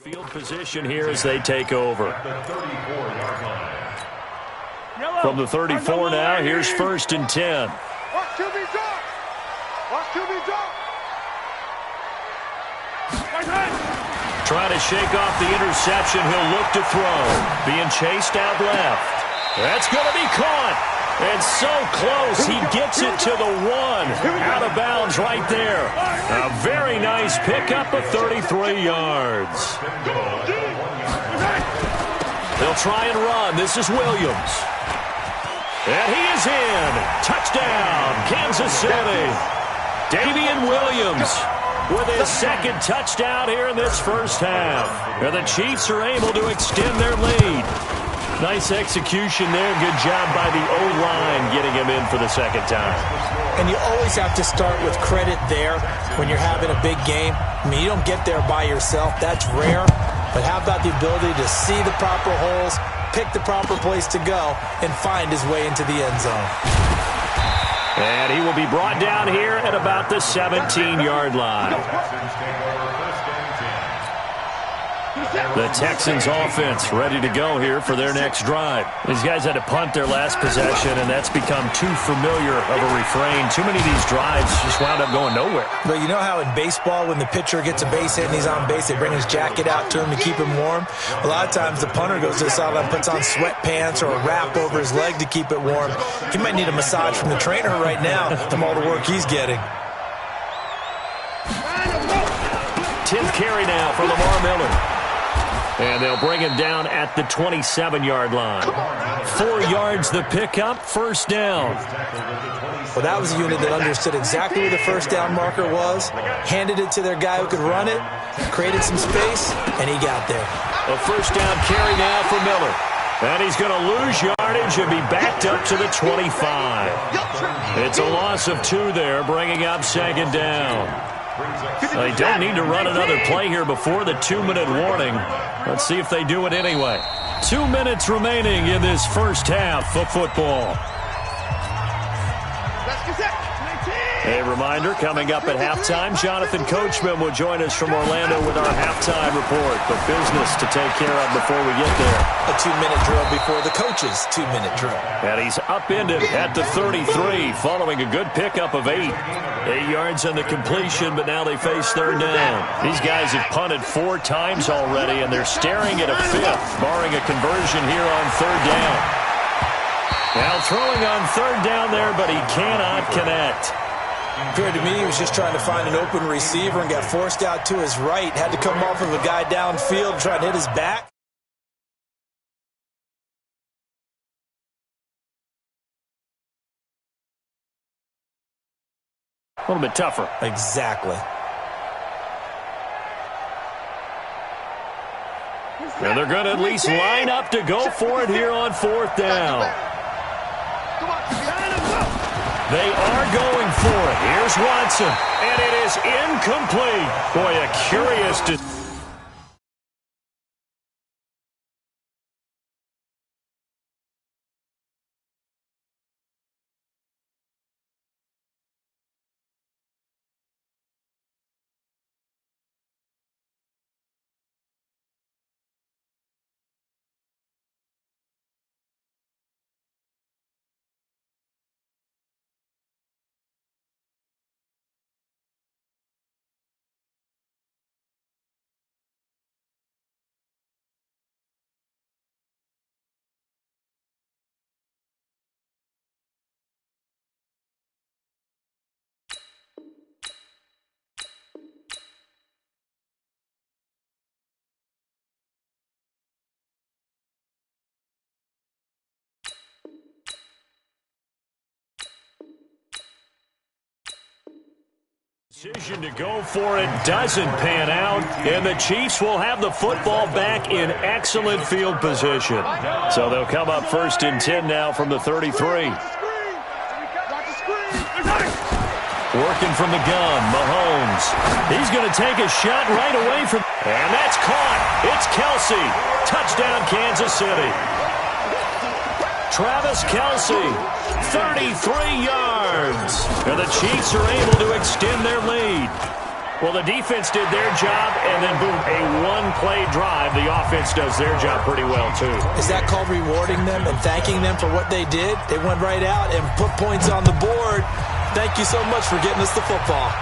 Field position here as they take over. From the 34 now, here's 1st and 10. Watch QB drop. Watch QB drop. Trying to shake off the interception. He'll look to throw. Being chased out left. That's going to be caught. And so close, he gets it to the 1. Out of bounds right there. A very nice pickup of 33 yards. They'll try and run. This is Williams. And he is in. Touchdown, Kansas City. Davian Williams with his 2nd touchdown here in this first half. And the Chiefs are able to extend their lead. Nice execution there. Good job by the O-line getting him in for the 2nd time. And you always have to start with credit there when you're having a big game. I mean, you don't get there by yourself. That's rare. But how about the ability to see the proper holes, pick the proper place to go, and find his way into the end zone? And he will be brought down here at about the 17-yard line. The Texans offense ready to go here for their next drive. These guys had to punt their last possession, and that's become too familiar of a refrain. Too many of these drives just wound up going nowhere. But you know how in baseball, when the pitcher gets a base hit and he's on base, they bring his jacket out to him to keep him warm? A lot of times the punter goes to the sideline, puts on sweatpants or a wrap over his leg to keep it warm. He might need a massage from the trainer right now from all the work he's getting. 10th carry now for Lamar Miller. And they'll bring him down at the 27-yard line. 4 yards the pickup, 1st down. Well, that was a unit that understood exactly where the 1st down marker was, handed it to their guy who could run it, created some space, and he got there. A 1st down carry now for Miller. And he's going to lose yardage and be backed up to the 25. It's a loss of 2 there, bringing up 2nd down. They don't need to run another play here before the 2-minute warning. Let's see if they do it anyway. 2 minutes remaining in this first half of football. A reminder, coming up at halftime, Jonathan Coachman will join us from Orlando with our halftime report. But business to take care of before we get there. A 2-minute drill before the coach's 2-minute drill. And he's upended at the 33 following a good pickup of 8. 8 yards on the completion, but now they face 3rd down. These guys have punted 4 times already, and they're staring at a 5th, barring a conversion here on 3rd down. Now throwing on 3rd down there, but he cannot connect. Appeared to me he was just trying to find an open receiver and got forced out to his right. Had to come off of a guy downfield trying to hit his back. A little bit tougher. Exactly. And they're going to at least line up to go for it here on 4th down. They are going for it. Here's Watson. And it is incomplete. Boy, a curious decision. Decision to go for it doesn't pan out, and the Chiefs will have the football back in excellent field position. So they'll come up 1st and 10 now from the 33. Working from the gun, Mahomes. He's going to take a shot right away from... And that's caught. It's Kelsey. Touchdown, Kansas City. Travis Kelsey, 33 yards. And the Chiefs are able to extend their lead. Well, the defense did their job, and then, boom, a one-play drive. The offense does their job pretty well, too. Is that called rewarding them and thanking them for what they did? They went right out and put points on the board. Thank you so much for getting us the football.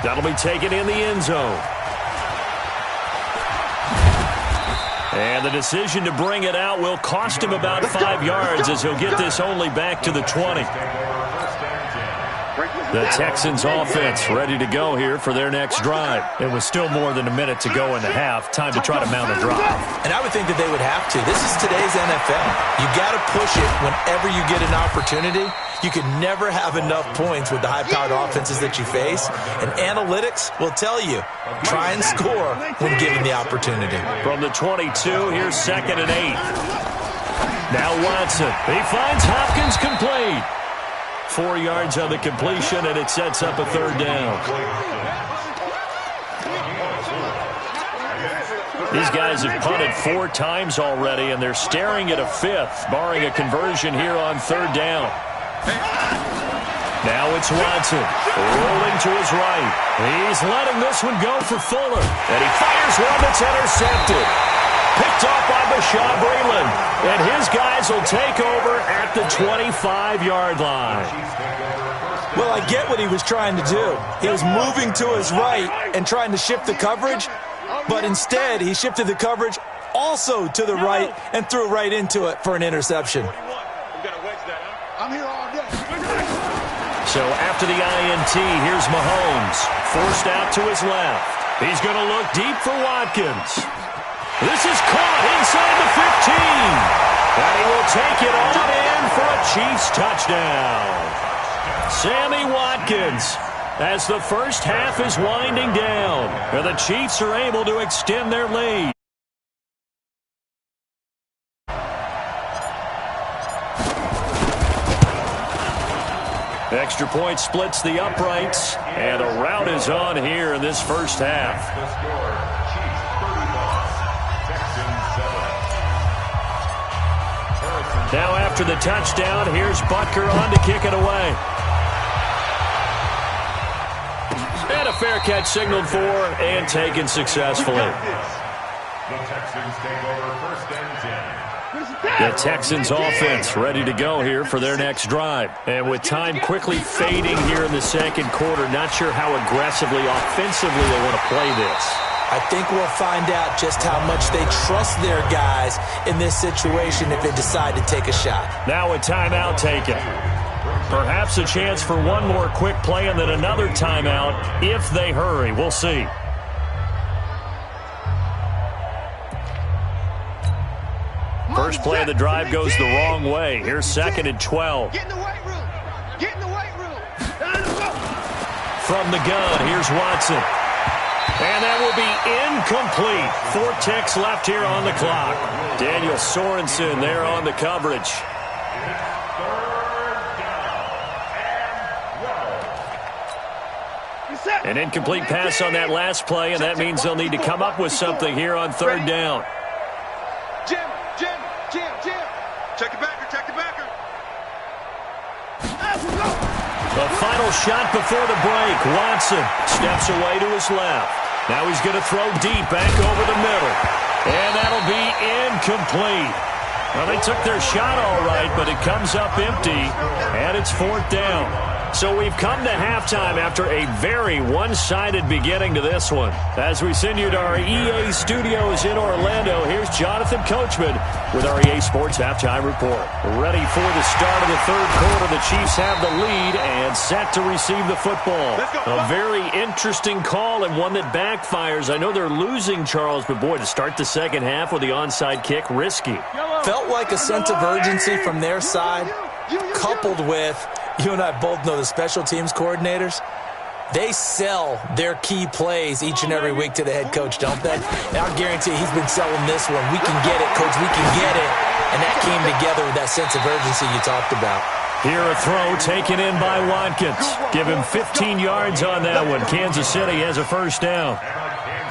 That'll be taken in the end zone. And the decision to bring it out will cost him about 5 yards as he'll get this only back to the 20. The Texans offense ready to go here for their next drive. It was still more than a minute to go in the half. Time to try to mount a drive. And I would think that they would have to. This is today's NFL. You got to push it whenever you get an opportunity. You can never have enough points with the high-powered offenses that you face. And analytics will tell you, try and score when given the opportunity. From the 22, here's 2nd and 8. Now Watson. He finds Hopkins complete. 4 yards on the completion, and it sets up a 3rd down. These guys have punted 4 times already, and they're staring at a 5th, barring a conversion here on 3rd down. Now it's Watson, rolling to his right. He's letting this one go for Fuller, and he fires one that's intercepted. Picked off by Bashaw Breeland, and his guys will take over at the 25-yard line. Well, I get what he was trying to do. He was moving to his right and trying to shift the coverage, but instead he shifted the coverage also to the right and threw right into it for an interception. I'm here all day. So after the INT, here's Mahomes, forced out to his left. He's going to look deep for Watkins. This is caught inside the 15. And he will take it on in for a Chiefs touchdown. Sammy Watkins, as the first half is winding down, and the Chiefs are able to extend their lead. Extra point splits the uprights, and a rout is on here in this first half. Now after the touchdown, here's Butker on to kick it away. And a fair catch signaled for and taken successfully. The Texans take over 1st and 10. The Texans offense ready to go here for their next drive. And with time quickly fading here in the 2nd quarter, not sure how aggressively, offensively they want to play this. I think we'll find out just how much they trust their guys in this situation if they decide to take a shot. Now a timeout taken. Perhaps a chance for one more quick play and then another timeout if they hurry. We'll see. First play of the drive goes the wrong way. Here's 2nd and 12. Get in the weight room. Get in the weight room. From the gun, here's Watson. And that will be incomplete. 4 ticks left here on the clock. Daniel Sorensen there on the coverage. An incomplete pass on that last play, and that means they'll need to come up with something here on 3rd down. Jim. Check it backer. The final shot before the break. Watson steps away to his left. Now he's going to throw deep back over the middle. And that'll be incomplete. Well, they took their shot all right, but it comes up empty, and it's 4th down. So we've come to halftime after a very one-sided beginning to this one. As we send you to our EA studios in Orlando, here's Jonathan Coachman with our EA Sports Halftime Report. Ready for the start of the 3rd quarter. The Chiefs have the lead and set to receive the football. A very interesting call and one that backfires. I know they're losing, Charles, but boy, to start the 2nd half with the onside kick, risky. Felt like a sense of urgency from their side, coupled with, you and I both know the special teams coordinators, they sell their key plays each and every week to the head coach, don't they? And I guarantee he's been selling this one. We can get it, coach, we can get it. And that came together with that sense of urgency you talked about. Here a throw taken in by Watkins. Give him 15 yards on that one. Kansas City has a 1st down.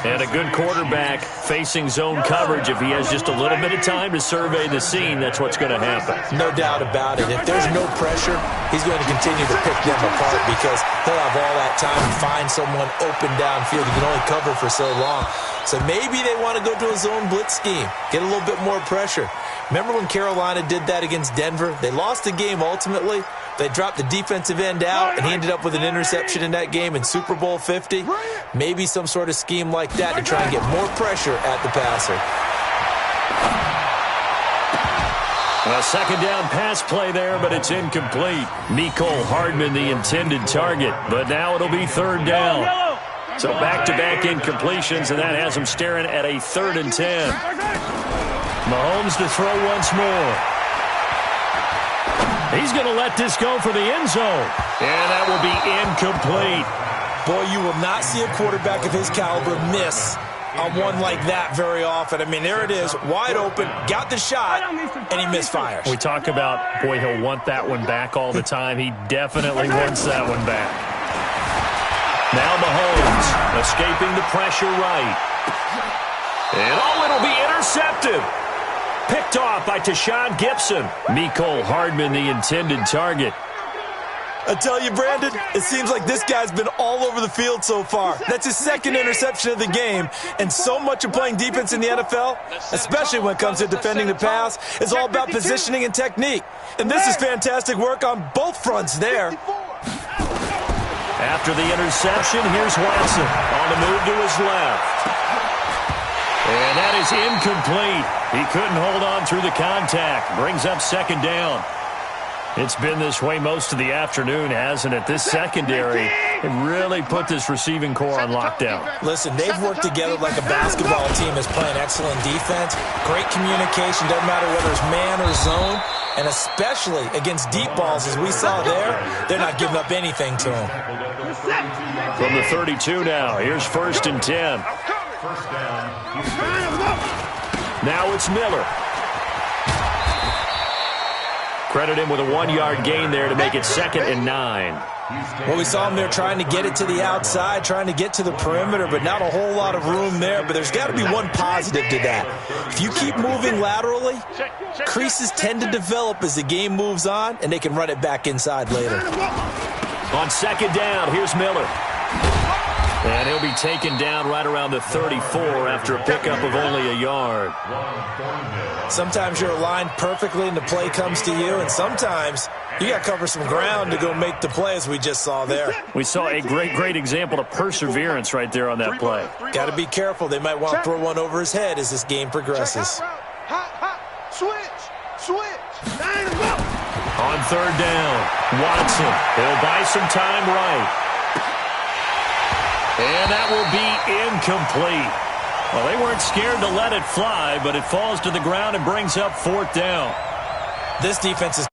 And a good quarterback facing zone coverage, if he has just a little bit of time to survey the scene, that's what's going to happen. No doubt about it. If there's no pressure, he's going to continue to pick them apart because he'll have all that time to find someone open downfield. He can only cover for so long. So maybe they want to go to a zone blitz scheme, get a little bit more pressure. Remember when Carolina did that against Denver? They lost the game ultimately. They dropped the defensive end out, and he ended up with an interception in that game in Super Bowl 50. Maybe some sort of scheme like that to try and get more pressure at the passer. A second down pass play there, but it's incomplete. Mecole Hardman, the intended target, but now it'll be third down. So back-to-back incompletions, and that has him staring at a 3rd and 10. Mahomes to throw once more. He's going to let this go for the end zone. And that will be incomplete. Boy, you will not see a quarterback of his caliber miss on one like that very often. I mean, there it is, wide open, got the shot, and he misfires. We talk about, boy, he'll want that one back all the time. He definitely wants that one back. Now Mahomes escaping the pressure right. And it'll be intercepted. Picked off by Tashawn Gibson. Mecole Hardman, the intended target. I tell you, Brandon, it seems like this guy's been all over the field so far. That's his 2nd interception of the game, and so much of playing defense in the NFL, especially when it comes to defending the pass, is all about positioning and technique. And this is fantastic work on both fronts there. After the interception, here's Watson on the move to his left. And that is incomplete. He couldn't hold on through the contact. Brings up 2nd down. It's been this way most of the afternoon, hasn't it? This secondary really put this receiving core on lockdown. Listen, they've worked together like a basketball team is playing excellent defense. Great communication, doesn't matter whether it's man or zone. And especially against deep balls, as we saw there, they're not giving up anything to them. From the 32 now, here's 1st and 10. Now it's Miller. Credit him with a 1-yard gain there to make it 2nd and 9. Well, we saw him there trying to get it to the outside, trying to get to the perimeter, but not a whole lot of room there. But there's got to be one positive to that. If you keep moving laterally, creases tend to develop as the game moves on, and they can run it back inside later. On 2nd down, here's Miller. And he'll be taken down right around the 34 after a pickup of only a yard. Sometimes you're aligned perfectly and the play comes to you, and sometimes you got to cover some ground to go make the play, as we just saw there. We saw a great example of perseverance right there on that play. Got to be careful. They might want to throw one over his head as this game progresses. Switch. On 3rd down, Watson. He'll buy some time right. And that will be incomplete. Well, they weren't scared to let it fly, but it falls to the ground and brings up 4th down. This defense is